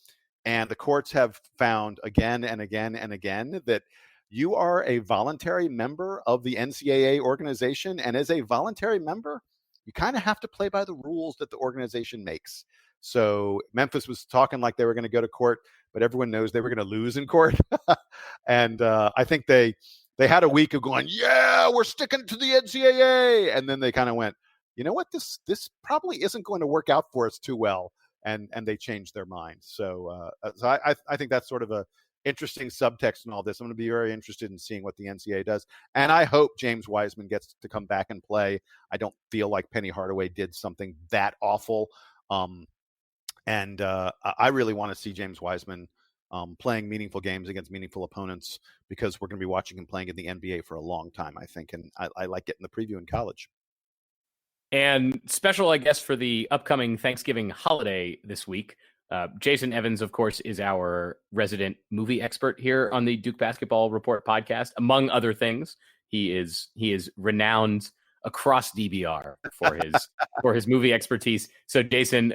And the courts have found again and again and again that you are a voluntary member of the NCAA organization. And as a voluntary member, you kind of have to play by the rules that the organization makes. So Memphis was talking like they were going to go to court, but everyone knows they were going to lose in court. And I think they had a week of going, yeah, we're sticking to the NCAA. And then they kind of went, you know what, this probably isn't going to work out for us too well. And they changed their mind. So I think that's sort of a interesting subtext in all this. I'm going to be very interested in seeing what the NCAA does. And I hope James Wiseman gets to come back and play. I don't feel like Penny Hardaway did something that awful. And I really want to see James Wiseman playing meaningful games against meaningful opponents, because we're going to be watching him playing in the NBA for a long time, I think. And I like getting the preview in college. And special, I guess, for the upcoming Thanksgiving holiday this week, Jason Evans, of course, is our resident movie expert here on the Duke Basketball Report podcast. Among other things, he is renowned across DBR for his movie expertise. So, Jason,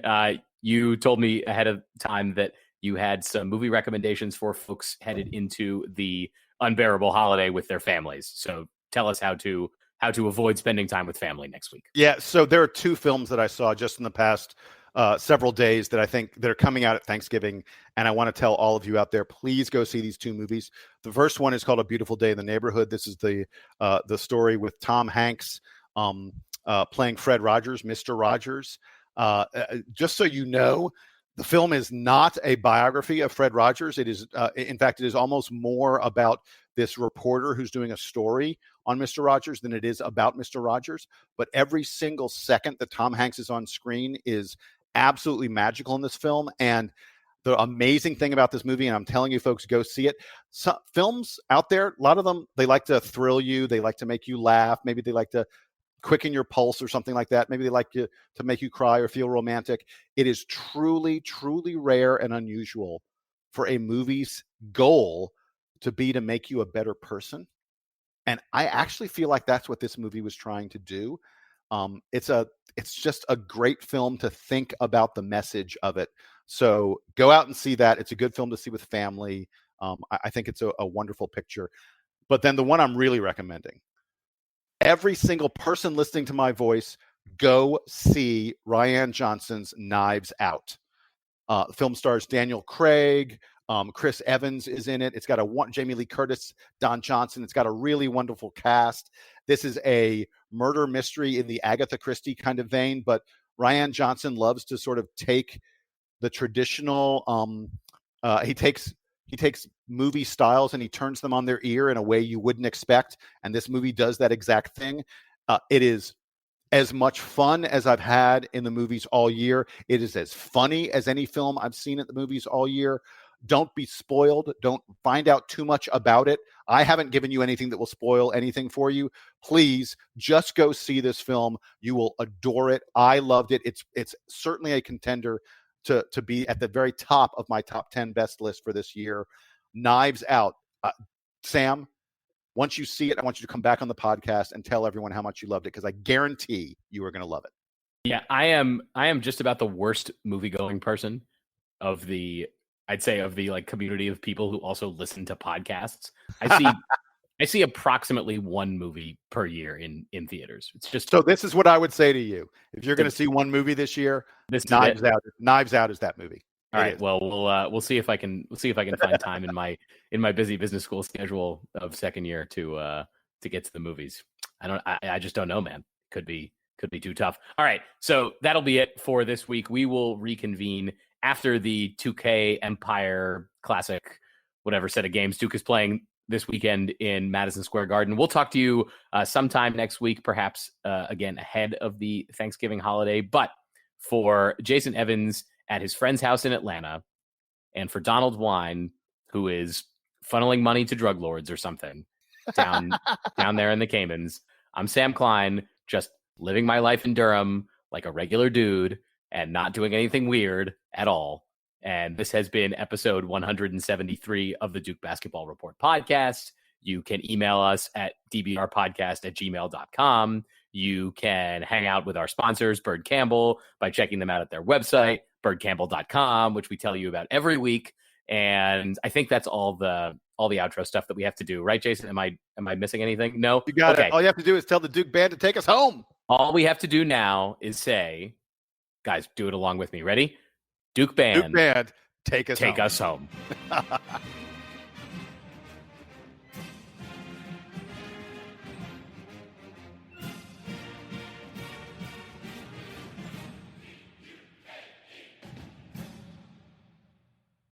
you told me ahead of time that you had some movie recommendations for folks headed into the unbearable holiday with their families. So, tell us how to avoid spending time with family next week. Yeah, so there are two films that I saw just in the past several days that I think they're coming out at Thanksgiving, and I want to tell all of you out there, please go see these two movies. The first one is called A Beautiful Day in the Neighborhood. This is the story with Tom Hanks playing Fred Rogers, Mr. Rogers. Just so you know, the film is not a biography of Fred Rogers. It is, in fact, it is almost more about this reporter who's doing a story on Mr. Rogers than it is about Mr. Rogers. But every single second that Tom Hanks is on screen is absolutely magical in this film. And the amazing thing about this movie, and I'm telling you folks, go see it. Some films out there, a lot of them, they like to thrill you. They like to make you laugh. Maybe they like to quicken your pulse or something like that. Maybe they like to make you cry or feel romantic. It is truly, truly rare and unusual for a movie's goal to be to make you a better person. And I actually feel like that's what this movie was trying to do. It's just a great film to think about the message of it. So go out and see that. It's a good film to see with family. I think it's a wonderful picture. But then the one I'm really recommending, every single person listening to my voice, go see Rian Johnson's Knives Out. The film stars Daniel Craig. Chris Evans is in it. It's got Jamie Lee Curtis, Don Johnson. It's got a really wonderful cast. This is a murder mystery in the Agatha Christie kind of vein, but Rian Johnson loves to sort of take the traditional, he takes movie styles and he turns them on their ear in a way you wouldn't expect. And this movie does that exact thing. It is as much fun as I've had in the movies all year. It is as funny as any film I've seen at the movies all year. Don't be spoiled. Don't find out too much about it. I haven't given you anything that will spoil anything for you. Please just go see this film. You will adore it. I loved it. It's certainly a contender to be at the very top of my top 10 best list for this year. Knives Out. Sam, once you see it, I want you to come back on the podcast and tell everyone how much you loved it, because I guarantee you are going to love it. Yeah, I am just about the worst movie-going person of the like community of people who also listen to podcasts. I see approximately one movie per year in theaters. It's just so. This is what I would say to you: if you're going to see one movie this year, Knives Out is that movie. All right. Well, we'll see if I can find time in my busy business school schedule of second year to get to the movies. I just don't know, man. Could be too tough. All right. So that'll be it for this week. We will reconvene after the 2K Empire Classic, whatever set of games Duke is playing this weekend in Madison Square Garden. We'll talk to you sometime next week, perhaps again ahead of the Thanksgiving holiday. But for Jason Evans at his friend's house in Atlanta, and for Donald Wine, who is funneling money to drug lords or something down there in the Caymans, I'm Sam Klein, just living my life in Durham like a regular dude and not doing anything weird at all. And this has been episode 173 of the Duke Basketball Report podcast. You can email us at dbrpodcast@gmail.com. You can hang out with our sponsors, Bird Campbell, by checking them out at their website, birdcampbell.com, which we tell you about every week. And I think that's all the outro stuff that we have to do, right, Jason? Am I missing anything? No, you got it. All you have to do is tell the Duke band to take us home. All we have to do now is say, guys, do it along with me. Ready? Duke band, take us home.